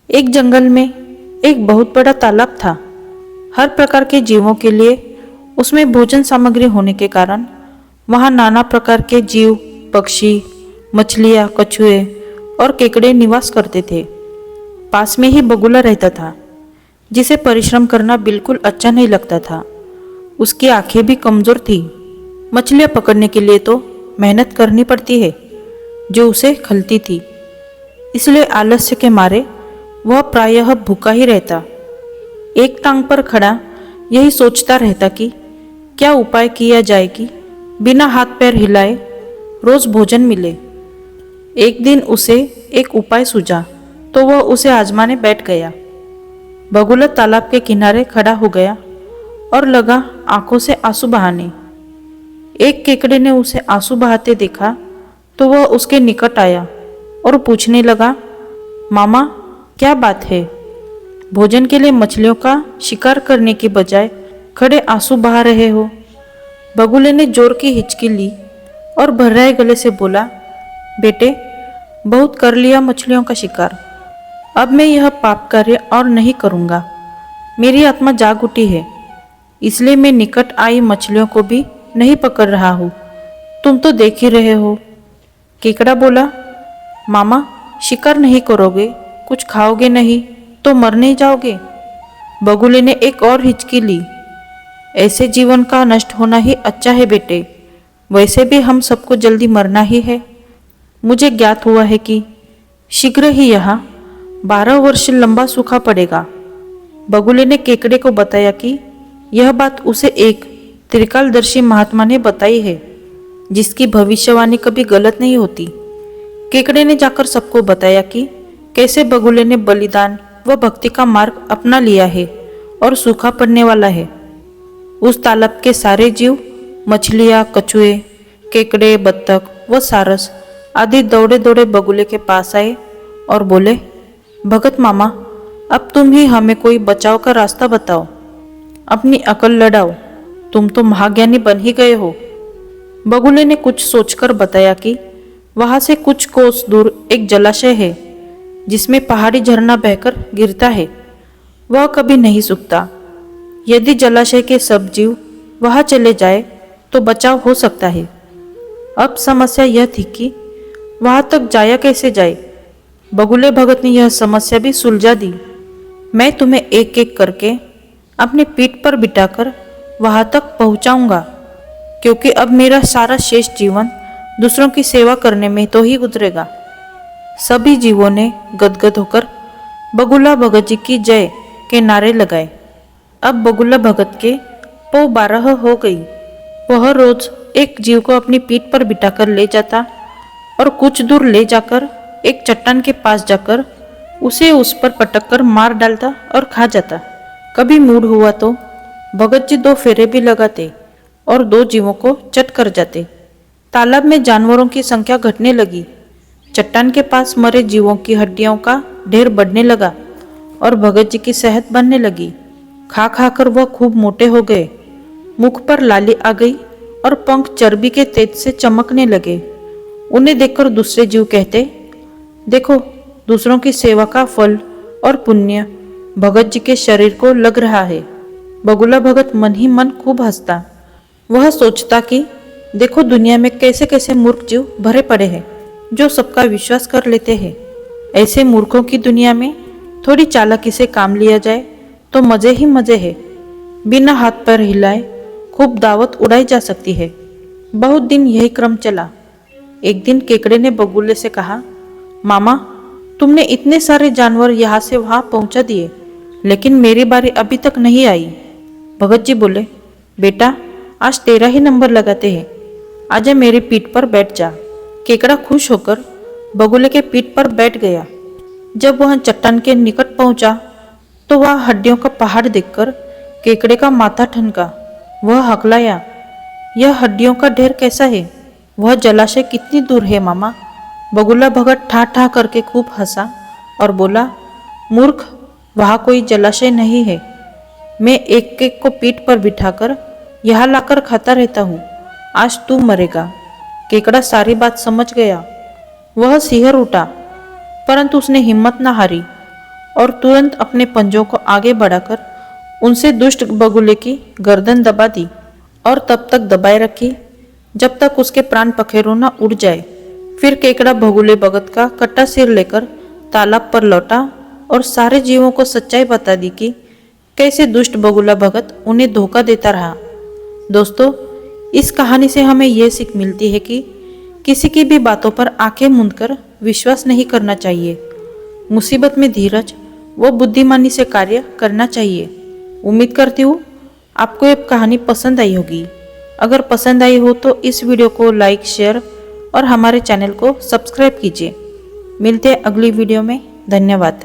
एक जंगल में एक बहुत बड़ा तालाब था। हर प्रकार के जीवों के लिए उसमें भोजन सामग्री होने के कारण वहाँ नाना प्रकार के जीव, पक्षी, मछलियाँ, कछुए और केकड़े निवास करते थे। पास में ही बगुला रहता था, जिसे परिश्रम करना बिल्कुल अच्छा नहीं लगता था। उसकी आंखें भी कमजोर थी। मछलियाँ पकड़ने के लिए तो मेहनत करनी पड़ती है, जो उसे खलती थी। इसलिए आलस्य के मारे वह प्रायः भूखा ही रहता। एक टांग पर खड़ा यही सोचता रहता कि क्या उपाय किया जाए कि बिना हाथ पैर हिलाए रोज भोजन मिले। एक दिन उसे एक उपाय सूझा तो वह उसे आजमाने बैठ गया। बगुला तालाब के किनारे खड़ा हो गया और लगा आंखों से आंसू बहाने। एक केकड़े ने उसे आंसू बहाते देखा तो वह उसके निकट आया और पूछने लगा, मामा, क्या बात है? भोजन के लिए मछलियों का शिकार करने की बजाय खड़े आंसू बहा रहे हो। बगुले ने जोर की हिचकी ली और भर्राए गले से बोला, बेटे, बहुत कर लिया मछलियों का शिकार। अब मैं यह पाप कार्य और नहीं करूँगा। मेरी आत्मा जाग उठी है, इसलिए मैं निकट आई मछलियों को भी नहीं पकड़ रहा हूँ। तुम तो देख ही रहे हो। केकड़ा बोला, मामा, शिकार नहीं करोगे, कुछ खाओगे नहीं तो मर नहीं जाओगे। बगुले ने एक और हिचकी ली। ऐसे जीवन का नष्ट होना ही अच्छा है बेटे, वैसे भी हम सबको जल्दी मरना ही है। मुझे ज्ञात हुआ है कि शीघ्र ही यहाँ 12 वर्ष लंबा सूखा पड़ेगा। बगुले ने केकड़े को बताया कि यह बात उसे एक त्रिकालदर्शी महात्मा ने बताई है, जिसकी भविष्यवाणी कभी गलत नहीं होती। केकड़े ने जाकर सबको बताया कि कैसे बगुले ने बलिदान व भक्ति का मार्ग अपना लिया है और सूखा पड़ने वाला है। उस तालाब के सारे जीव, मछलियाँ, कछुए, केकड़े, बत्तख व सारस आदि दौड़े दौड़े बगुले के पास आए और बोले, भगत मामा, अब तुम ही हमें कोई बचाव का रास्ता बताओ, अपनी अकल लड़ाओ, तुम तो महाज्ञानी बन ही गए हो। बगुले ने कुछ सोचकर बताया कि वहां से कुछ कोस दूर एक जलाशय है, जिसमें पहाड़ी झरना बहकर गिरता है। वह कभी नहीं सूखता। यदि जलाशय के सब जीव वहां चले जाए तो बचाव हो सकता है। अब समस्या यह थी कि वहां तक जाया कैसे जाए। बगुले भगत ने यह समस्या भी सुलझा दी। मैं तुम्हें एक एक करके अपनी पीठ पर बिठाकर वहां तक पहुंचाऊंगा, क्योंकि अब मेरा सारा शेष जीवन दूसरों की सेवा करने में तो ही गुजरेगा। सभी जीवों ने गदगद होकर बगुला भगत जी की जय के नारे लगाए। अब बगुला भगत के पौ 12 हो गई। वह रोज एक जीव को अपनी पीठ पर बिठाकर ले जाता और कुछ दूर ले जाकर एक चट्टान के पास जाकर उसे उस पर पटक कर मार डालता और खा जाता। कभी मूड हुआ तो भगत जी 2 फेरे भी लगाते और 2 जीवों को चट कर जाते। तालाब में जानवरों की संख्या घटने लगी। चट्टान के पास मरे जीवों की हड्डियों का ढेर बढ़ने लगा और भगत जी की सेहत बनने लगी। खा खा कर वह खूब मोटे हो गए। मुख पर लाली आ गई और पंख चर्बी के तेज से चमकने लगे। उन्हें देखकर दूसरे जीव कहते, देखो, दूसरों की सेवा का फल और पुण्य भगत जी के शरीर को लग रहा है। बगुला भगत मन ही मन खूब हंसता। वह सोचता कि देखो, दुनिया में कैसे कैसे मूर्ख जीव भरे पड़े हैं, जो सबका विश्वास कर लेते हैं। ऐसे मूर्खों की दुनिया में थोड़ी चालाकी से काम लिया जाए तो मजे ही मजे है। बिना हाथ पैर हिलाए खूब दावत उड़ाई जा सकती है। बहुत दिन यही क्रम चला। एक दिन केकड़े ने बगुले से कहा, मामा, तुमने इतने सारे जानवर यहाँ से वहाँ पहुँचा दिए, लेकिन मेरी बारी अभी तक नहीं आई। भगत जी बोले, बेटा, आज तेरा ही नंबर लगाते हैं। आजा मेरी पीठ पर बैठ जा। केकड़ा खुश होकर बगुले के पीठ पर बैठ गया। जब वह चट्टान के निकट पहुंचा तो वह हड्डियों का पहाड़ देखकर केकड़े का माथा ठनका। वह हकलाया, यह हड्डियों का ढेर कैसा है? वह जलाशय कितनी दूर है मामा? बगुला भगत ठा ठा करके खूब हंसा और बोला, मूर्ख, वहाँ कोई जलाशय नहीं है। मैं एक एक को पीठ पर बिठाकर यहाँ लाकर खाता रहता हूँ। आज तू मरेगा। केकड़ा सारी बात समझ गया। वह सिहर उठा, परंतु उसने हिम्मत न हारी और तुरंत अपने पंजों को आगे बढ़ाकर उनसे दुष्ट बगुले की गर्दन दबा दी और तब तक दबाए रखी जब तक उसके प्राण पखेरु न उड़ जाए। फिर केकड़ा भगुले भगत का कट्टा सिर लेकर तालाब पर लौटा और सारे जीवों को सच्चाई बता दी कि कैसे दुष्ट बगुला भगत उन्हें धोखा देता रहा। दोस्तों, इस कहानी से हमें यह सीख मिलती है कि किसी की भी बातों पर आंखें मूंदकर विश्वास नहीं करना चाहिए। मुसीबत में धीरज व बुद्धिमानी से कार्य करना चाहिए। उम्मीद करती हूँ आपको ये कहानी पसंद आई होगी। अगर पसंद आई हो तो इस वीडियो को लाइक, शेयर और हमारे चैनल को सब्सक्राइब कीजिए। मिलते हैं अगली वीडियो में। धन्यवाद।